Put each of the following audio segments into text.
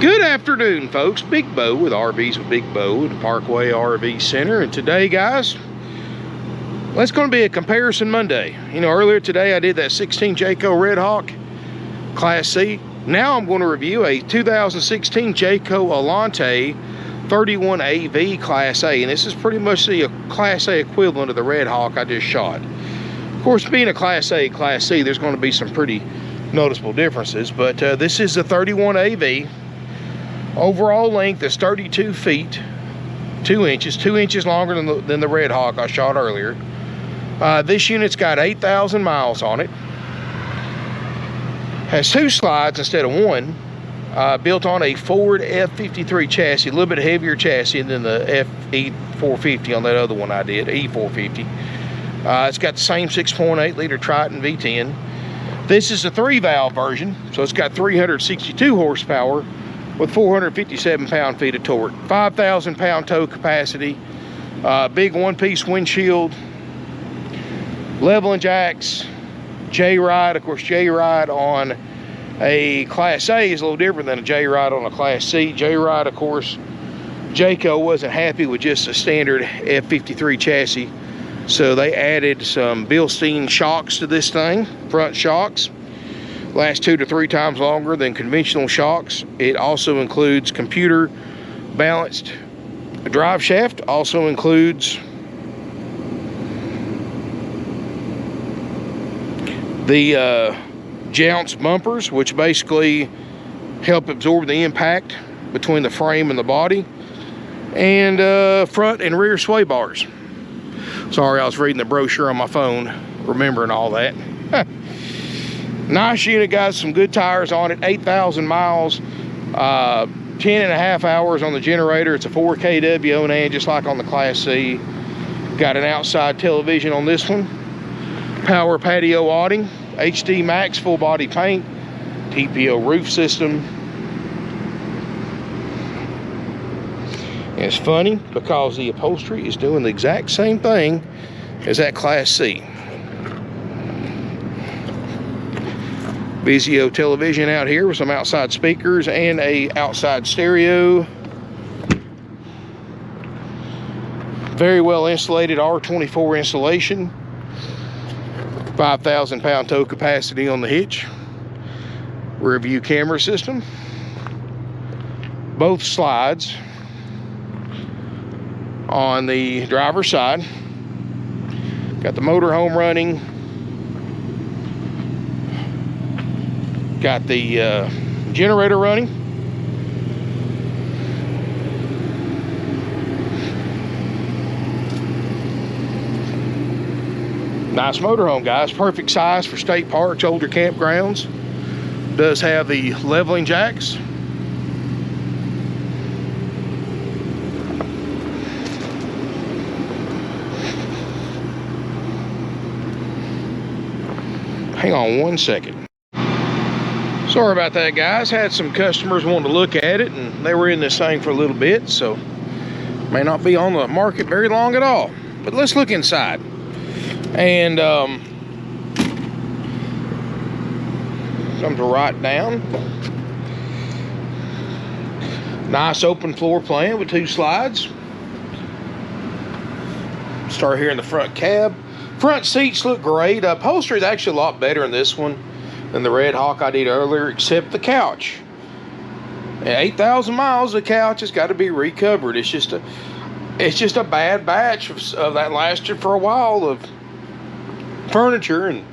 Good afternoon, folks. Big Bo with RVs with Big Bo at the Parkway RV Center. And today, guys, well, it's going to be a comparison Monday. You know, earlier today I did that 16 Jayco Red Hawk Class C. Now I'm going to review a 2016 Jayco Allante 31AV Class A. And this is pretty much the Class A equivalent of the Red Hawk I just shot. Of course, being a Class A, Class C, there's going to be some pretty noticeable differences. But this is the 31AV. Overall length is 32 feet 2 inches, 2 inches longer than the Red Hawk I shot earlier. This unit's got 8,000 miles on it. Has two slides instead of one. Built on a Ford F53 chassis, a little bit heavier chassis than the E450 on that other one I did, E450. It's got the same 6.8 liter Triton V10. This is the 3-valve version, so it's got 362 horsepower with 457 pound-feet of torque, 5,000 pound tow capacity, big one-piece windshield, leveling jacks, J-ride. Of course, J-ride on a Class A is a little different than a J-ride on a Class C. J-ride, of course, Jayco wasn't happy with just a standard F53 chassis, so they added some Bilstein shocks to this thing, front shocks. Last 2 to 3 times longer than conventional shocks. It also includes computer balanced drive shaft. Also includes the jounce bumpers, which basically help absorb the impact between the frame and the body, and front and rear sway bars. Sorry, I was reading the brochure on my phone, remembering all that. Nice unit, guys. Some good tires on it. 8,000 miles, 10.5 hours on the generator. It's a 4kW Onan, just like on the Class C. Got an outside television on this one. Power patio awning, HD Max full body paint, TPO roof system. And it's funny because the upholstery is doing the exact same thing as that Class C. Vizio television out here with some outside speakers and a outside stereo. Very well insulated R24 installation. 5,000 pound tow capacity on the hitch. Rear view camera system. Both slides on the driver's side. Got the motorhome running. Got the generator running. Nice motorhome, guys. Perfect size for state parks, older campgrounds. Does have the leveling jacks. Hang on one second. Sorry about that, guys. Had some customers wanting to look at it, and they were in this thing for a little bit, so may not be on the market very long at all. But let's look inside. And something to write down. Nice open floor plan with 2 slides. Start here in the front cab. Front seats look great. Upholstery is actually a lot better in this one than the Red Hawk I did earlier, except the couch. At 8,000 miles, the couch has got to be recovered. It's just a bad batch of that lasted for a while of furniture. And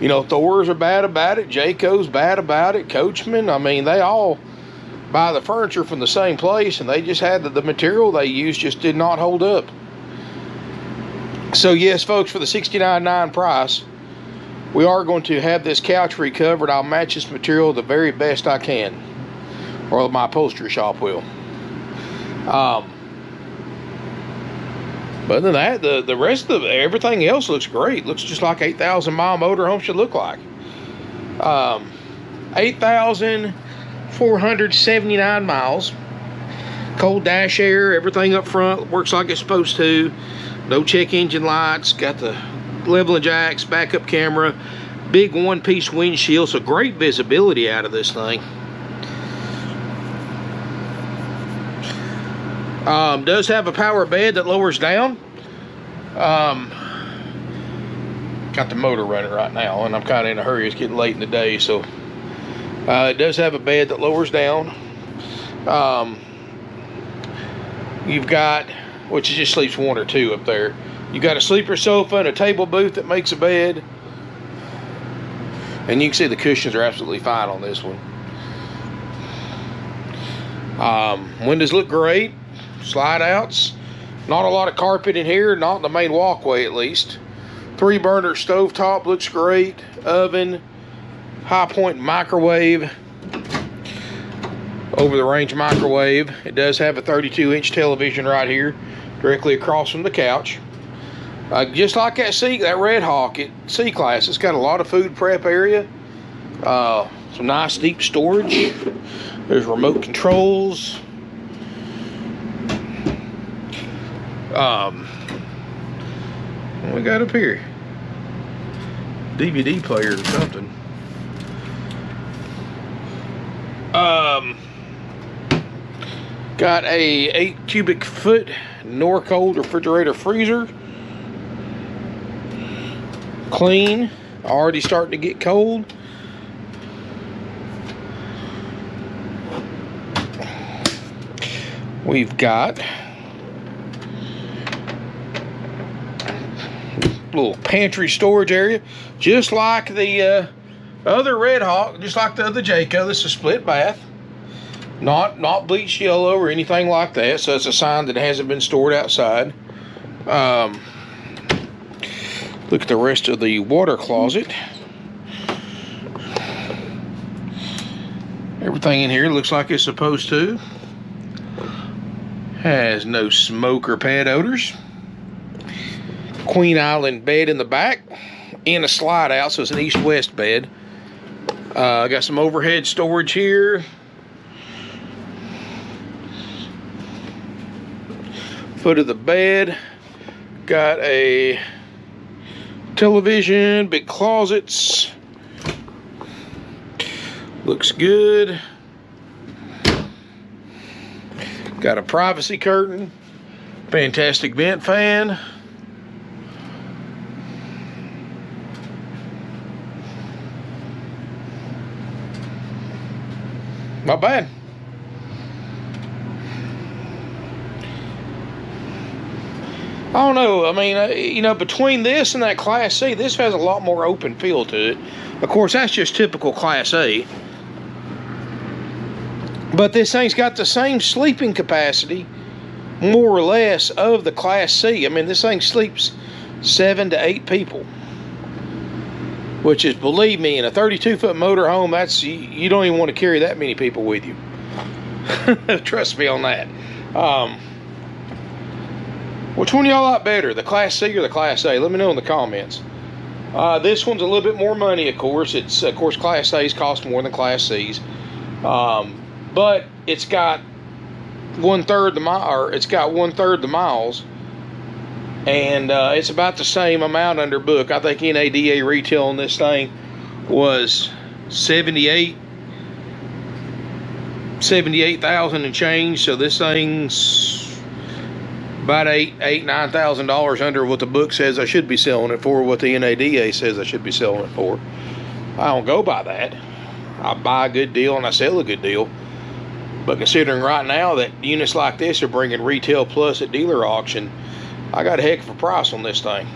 you know, Thor's are bad about it, Jayco's bad about it, Coachman. I mean, they all buy the furniture from the same place, and they just had the material they used just did not hold up. So yes, folks, for the $69.9 price, we are going to have this couch recovered. I'll match this material the very best I can, or my upholstery shop will. But other than that, the rest of everything else looks great. Looks just like 8,000 mile motorhome should look like. 8,479 miles. Cold dash air, everything up front works like it's supposed to. No check engine lights. Got the leveling jacks, backup camera, big one-piece windshield, so great visibility out of this thing. Does have a power bed that lowers down. Got the motor running right now, and I'm kind of in a hurry. It's getting late in the day, so it does have a bed that lowers down. You've got, which it just sleeps one or two up there. You've got a sleeper sofa and a table booth that makes a bed. And you can see the cushions are absolutely fine on this one. Windows look great. Slide outs. Not a lot of carpet in here, not in the main walkway at least. 3-burner stovetop looks great. Oven. High point microwave. Over the range microwave. It does have a 32-inch television right here, directly across from the couch. Just like that Red Hawk C-Class, it's got a lot of food prep area. Some nice deep storage. There's remote controls. What we got up here? DVD player or something. Got a 8 cubic foot Norcold refrigerator freezer. Clean, already starting to get cold. We've got little pantry storage area, just like the other Red Hawk, just like the other Jayco. This is a split bath, not bleached yellow or anything like that, so it's a sign that it hasn't been stored outside. Look at the rest of the water closet. Everything in here looks like it's supposed to. Has no smoke or pad odors. Queen Island bed in the back. In a slide out, so it's an east-west bed. Got some overhead storage here. Foot of the bed. Got a television, big closets. Looks good. Got a privacy curtain. Fantastic vent fan. Not bad. I don't know. I mean, you know, between this and that Class C, this has a lot more open feel to it. Of course, that's just typical Class A. But this thing's got the same sleeping capacity, more or less, of the Class C. I mean, this thing sleeps 7 to 8 people. Which is, believe me, in a 32-foot motorhome, that's, you don't even want to carry that many people with you. Trust me on that. Which one y'all like better, the Class C or the Class A? Let me know in the comments. This one's a little bit more money, of course. It's, of course, Class A's cost more than Class C's. But it's got one-third the miles. And it's about the same amount under book. I think NADA retail on this thing was $78,000 and change. So this thing's about $9,000 under what the book says I should be selling it for, what the NADA says I should be selling it for. I don't go by that. I buy a good deal and I sell a good deal. But considering right now that units like this are bringing retail plus at dealer auction, I got a heck of a price on this thing.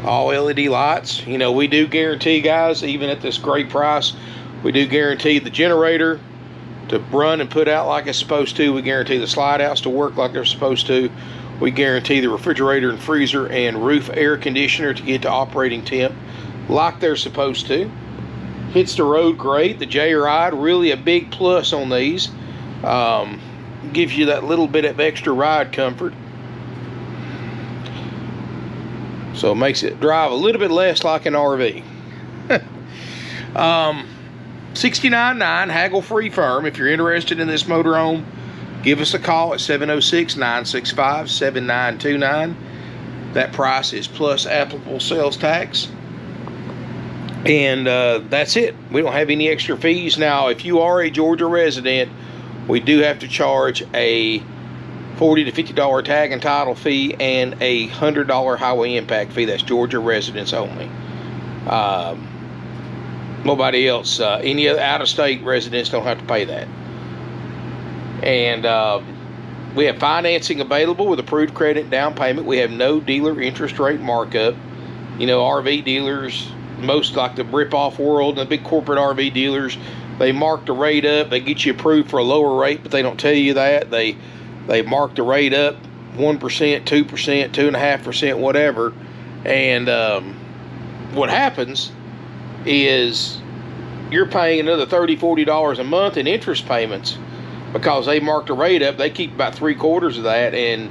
All LED lights. You know, we do guarantee, guys, even at this great price, we do guarantee the generator to run and put out like it's supposed to. We guarantee the slide outs to work like they're supposed to. We guarantee the refrigerator and freezer and roof air conditioner to get to operating temp like they're supposed to. Hits the road great. The J-Ride, really a big plus on these. Gives you that little bit of extra ride comfort. So it makes it drive a little bit less like an RV. $69.9 haggle-free firm. If you're interested in this motorhome, give us a call at 706-965-7929. That price is plus applicable sales tax. And that's it. We don't have any extra fees. Now, if you are a Georgia resident, we do have to charge a $40 to $50 tag and title fee, and a $100 highway impact fee. That's Georgia residents only. Nobody else, any other out-of-state residents don't have to pay that. And we have financing available with approved credit and down payment. We have no dealer interest rate markup. You know, RV dealers, most like the rip-off world and the big corporate RV dealers, they mark the rate up. They get you approved for a lower rate, but they don't tell you that. They mark the rate up 1%, 2%, 2.5%, whatever. And what happens is you're paying another $30, $40 a month in interest payments because they mark the rate up. They keep about 3/4 of that. And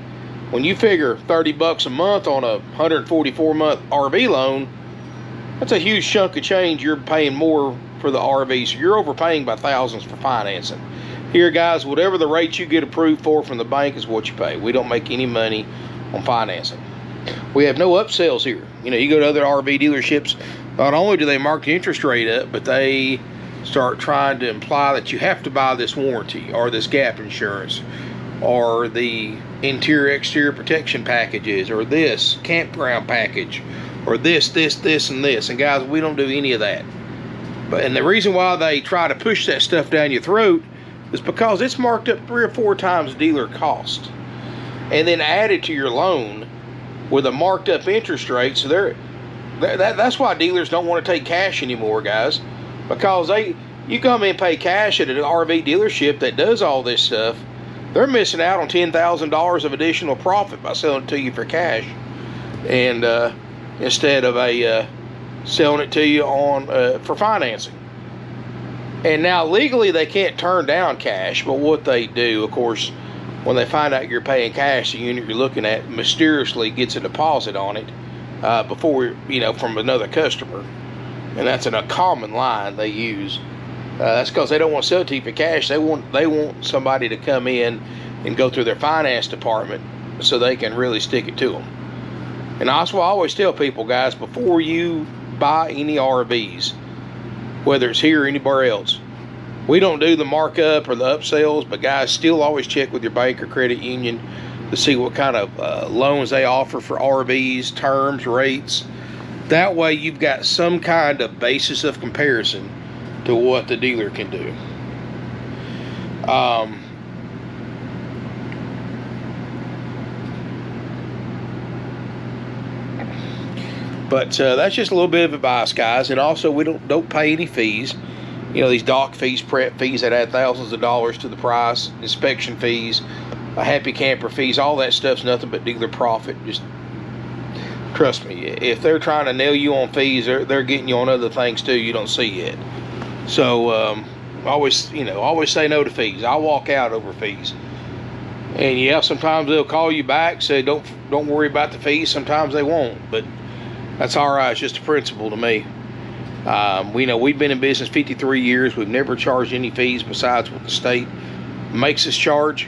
when you figure $30 a month on a 144-month RV loan, that's a huge chunk of change. You're paying more for the RV, so you're overpaying by thousands for financing. Here, guys, whatever the rate you get approved for from the bank is what you pay. We don't make any money on financing. We have no upsells here. You know, you go to other RV dealerships, not only do they mark the interest rate up, but they start trying to imply that you have to buy this warranty or this gap insurance or the interior exterior protection packages or this campground package or this, and this. And guys, we don't do any of that. And the reason why they try to push that stuff down your throat is because it's marked up 3 or 4 times dealer cost and then added to your loan with a marked up interest rate. So that's why dealers don't want to take cash anymore, guys, because you come in and pay cash at an RV dealership that does all this stuff, they're missing out on $10,000 of additional profit by selling it to you for cash, and instead of selling it to you on for financing. And now legally they can't turn down cash, but what they do, of course, when they find out you're paying cash, the unit you're looking at mysteriously gets a deposit on it before, you know, from another customer. And that's a common line they use. That's because they don't want to sell it to you for cash. They want somebody to come in and go through their finance department so they can really stick it to them. And that's why I always tell people, guys, before you buy any RVs, whether it's here or anywhere else, we don't do the markup or the upsells, but guys, still always check with your bank or credit union to see what kind of loans they offer for RVs, terms, rates. That way you've got some kind of basis of comparison to what the dealer can do. But that's just a little bit of advice, guys. And also, we don't pay any fees. You know, these dock fees, prep fees that add thousands of dollars to the price, inspection fees, happy camper fees, all that stuff's nothing but dealer profit. Just trust me, if they're trying to nail you on fees, they're getting you on other things too you don't see yet. So always say no to fees. I'll walk out over fees. And yeah, sometimes they'll call you back, say don't worry about the fees. Sometimes they won't, but that's all right. It's just a principle to me. We've been in business 53 years. We've never charged any fees besides what the state makes us charge,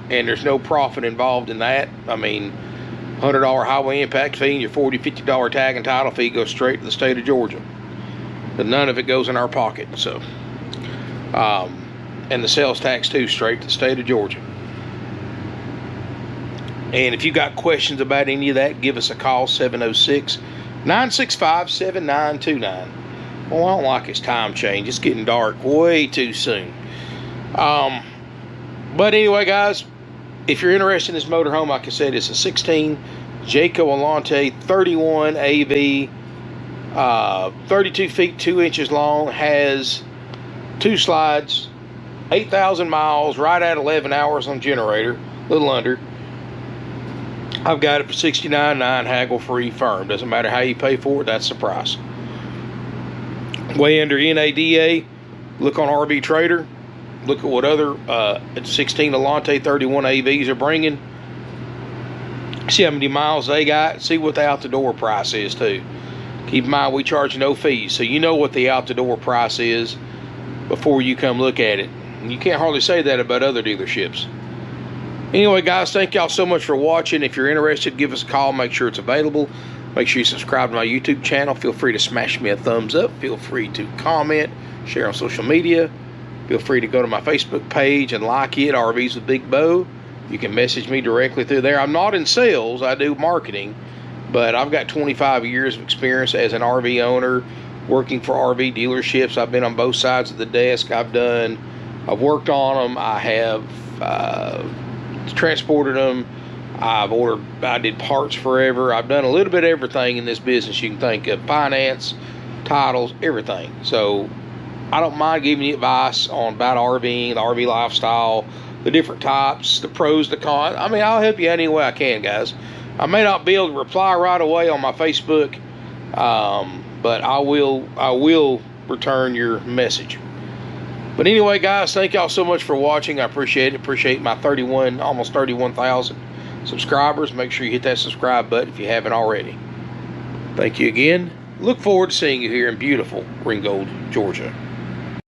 and there's no profit involved in that. I mean, $100 highway impact fee and your $40, $50 tag and title fee goes straight to the state of Georgia. But none of it goes in our pocket. So, and the sales tax too, straight to the state of Georgia. And if you got questions about any of that, give us a call, 706-965-7929. Well, I don't like its time change. It's getting dark way too soon. But anyway, guys, if you're interested in this motorhome, like I said, it's a 16 Jayco Allante 31 AV, 32 feet 2 inches long, has 2 slides, 8,000 miles, right at 11 hours on generator, a little under. I've got it for $69.9, haggle-free, firm. Doesn't matter how you pay for it, that's the price. Way under NADA. Look on RV Trader. Look at what other 16 Allante 31 AVs are bringing. See how many miles they got. See what the out-the-door price is, too. Keep in mind, we charge no fees, so you know what the out-the-door price is before you come look at it. And you can't hardly say that about other dealerships. Anyway, guys, thank y'all so much for watching. If you're interested, give us a call. Make sure it's available. Make sure you subscribe to my YouTube channel. Feel free to smash me a thumbs up. Feel free to comment, share on social media. Feel free to go to my Facebook page and like it, RVs with Big Bo. You can message me directly through there. I'm not in sales, I do marketing, but I've got 25 years of experience as an RV owner, working for RV dealerships. I've been on both sides of the desk. I've worked on them. I have transported them. I did parts forever. I've done a little bit of everything in this business you can think of. Finance, titles, everything. So I don't mind giving you advice about RVing, the RV lifestyle, the different types, the pros, the cons. I mean, I'll help you any way I can, guys. I may not be able to reply right away on my Facebook, but I will return your message. But anyway, guys, thank y'all so much for watching. I appreciate it. Appreciate my almost 31,000 subscribers. Make sure you hit that subscribe button if you haven't already. Thank you again. Look forward to seeing you here in beautiful Ringgold, Georgia.